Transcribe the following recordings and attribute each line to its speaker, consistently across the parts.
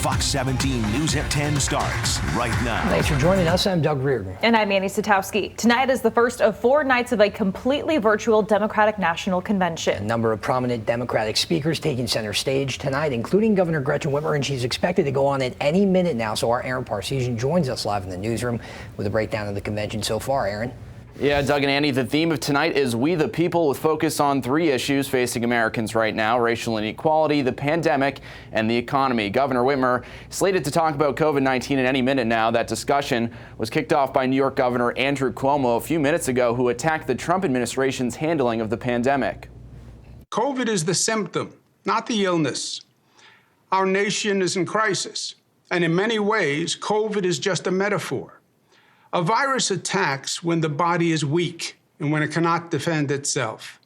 Speaker 1: Fox 17 News at 10 starts right now.
Speaker 2: Thanks for joining us. I'm Doug Reardon.
Speaker 3: And I'm Annie Satowski. Tonight is the first of 4 nights of a completely virtual Democratic National Convention.
Speaker 2: A number of prominent Democratic speakers taking center stage tonight, including Governor Gretchen Whitmer, and she's expected to go on at any minute now. So our Aaron Parsesian joins us live in the newsroom with a breakdown of the convention so far. Aaron?
Speaker 4: Yeah, Doug and Andy, the theme of tonight is We the People, with focus on 3 issues facing Americans right now: racial inequality, the pandemic, and the economy. Governor Whitmer slated to talk about COVID-19 at any minute now. That discussion was kicked off by New York Governor Andrew Cuomo a few minutes ago, who attacked the Trump administration's handling of the pandemic.
Speaker 5: COVID is the symptom, not the illness. Our nation is in crisis, and in many ways, COVID is just a metaphor. A virus attacks when the body is weak and when it cannot defend itself.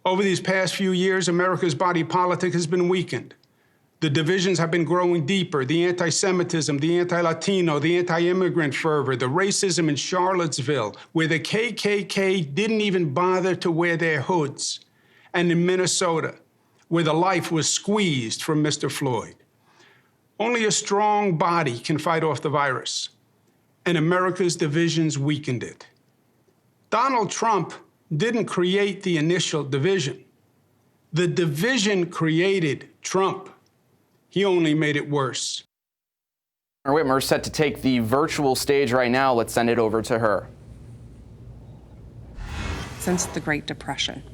Speaker 5: Over these past few years, America's body politic has been weakened. The divisions have been growing deeper: the anti-Semitism, the anti-Latino, the anti-immigrant fervor, the racism in Charlottesville, where the KKK didn't even bother to wear their hoods, and in Minnesota, where the life was squeezed from Mr. Floyd. Only a strong body can fight off the virus, and America's divisions weakened it. Donald Trump didn't create the initial division. The division created Trump. He only made it worse.
Speaker 4: Whitmer set to take the virtual stage right now. Let's send it over to her.
Speaker 6: Since the Great Depression,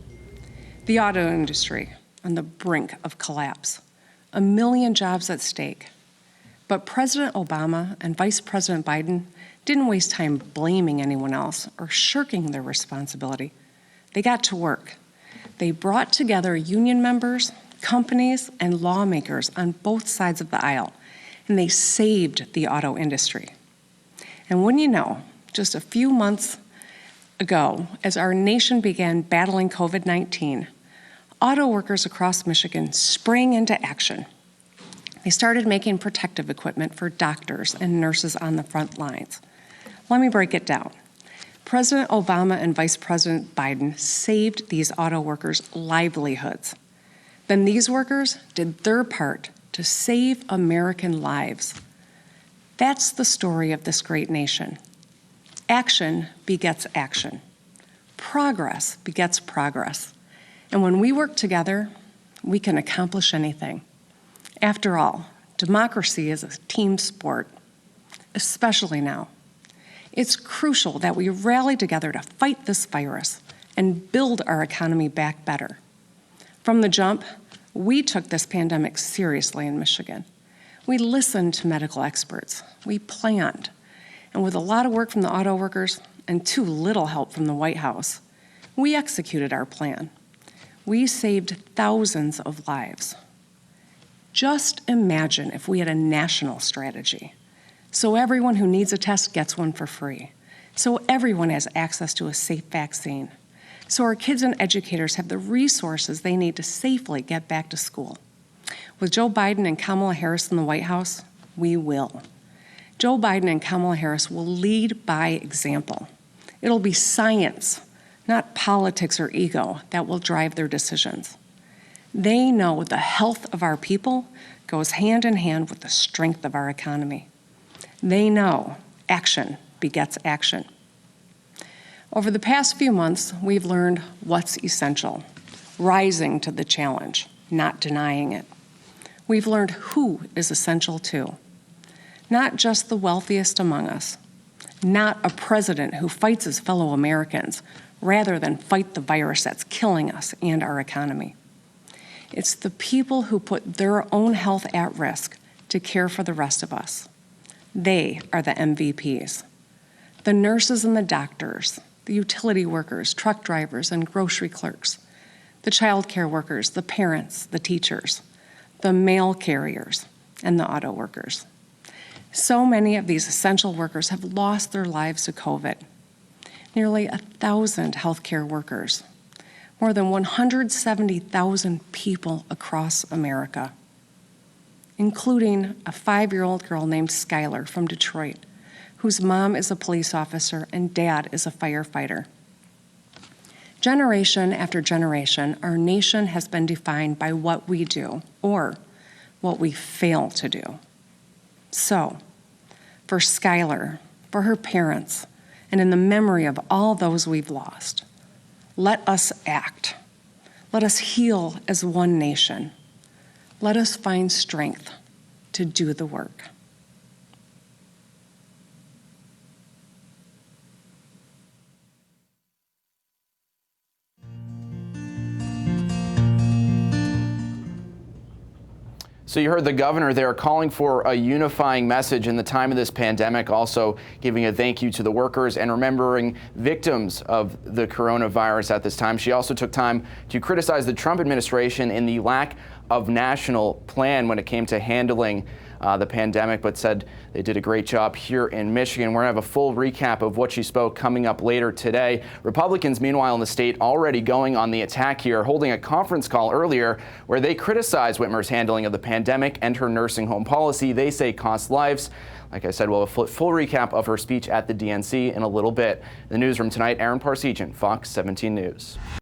Speaker 6: the auto industry on the brink of collapse, 1 million jobs at stake. But President Obama and Vice President Biden didn't waste time blaming anyone else or shirking their responsibility. They got to work. They brought together union members, companies, and lawmakers on both sides of the aisle, and they saved the auto industry. And wouldn't you know, just a few months ago, as our nation began battling COVID-19, auto workers across Michigan sprang into action. They started making protective equipment for doctors and nurses on the front lines. Let me break it down. President Obama and Vice President Biden saved these auto workers' livelihoods. Then these workers did their part to save American lives. That's the story of this great nation. Action begets action. Progress begets progress. And when we work together, we can accomplish anything. After all, democracy is a team sport, especially now. It's crucial that we rally together to fight this virus and build our economy back better. From the jump, we took this pandemic seriously in Michigan. We listened to medical experts. We planned. And with a lot of work from the auto workers and too little help from the White House, we executed our plan. We saved thousands of lives. Just imagine if we had a national strategy. So everyone who needs a test gets one for free. So everyone has access to a safe vaccine. So our kids and educators have the resources they need to safely get back to school. With Joe Biden and Kamala Harris in the White House, we will. Joe Biden and Kamala Harris will lead by example. It'll be science, not politics or ego, that will drive their decisions. They know the health of our people goes hand in hand with the strength of our economy. They know action begets action. Over the past few months, we've learned what's essential, rising to the challenge, not denying it. We've learned who is essential too, not just the wealthiest among us, not a president who fights his fellow Americans rather than fight the virus that's killing us and our economy. It's the people who put their own health at risk to care for the rest of us. They are the MVPs. The nurses and the doctors, the utility workers, truck drivers, and grocery clerks, the child care workers, the parents, the teachers, the mail carriers, and the auto workers. So many of these essential workers have lost their lives to COVID. Nearly 1,000 healthcare workers, more than 170,000 people across America, including a 5-year-old girl named Skylar from Detroit, whose mom is a police officer and dad is a firefighter. Generation after generation, our nation has been defined by what we do, or what we fail to do. So, for Skylar, for her parents, and in the memory of all those we've lost, let us act. Let us heal as one nation. Let us find strength to do the work.
Speaker 4: So you heard the governor there calling for a unifying message in the time of this pandemic, also giving a thank you to the workers and remembering victims of the coronavirus at this time. She also took time to criticize the Trump administration in the lack of national plan when it came to handling the pandemic, but said they did a great job here in Michigan. We're going to have a full recap of what she spoke coming up later today. Republicans, meanwhile, in the state already going on the attack here, holding a conference call earlier where they criticized Whitmer's handling of the pandemic and her nursing home policy they say cost lives. Like I said, we'll have a full recap of her speech at the DNC in a little bit. In the newsroom tonight, Aaron Parsegian, Fox 17 News.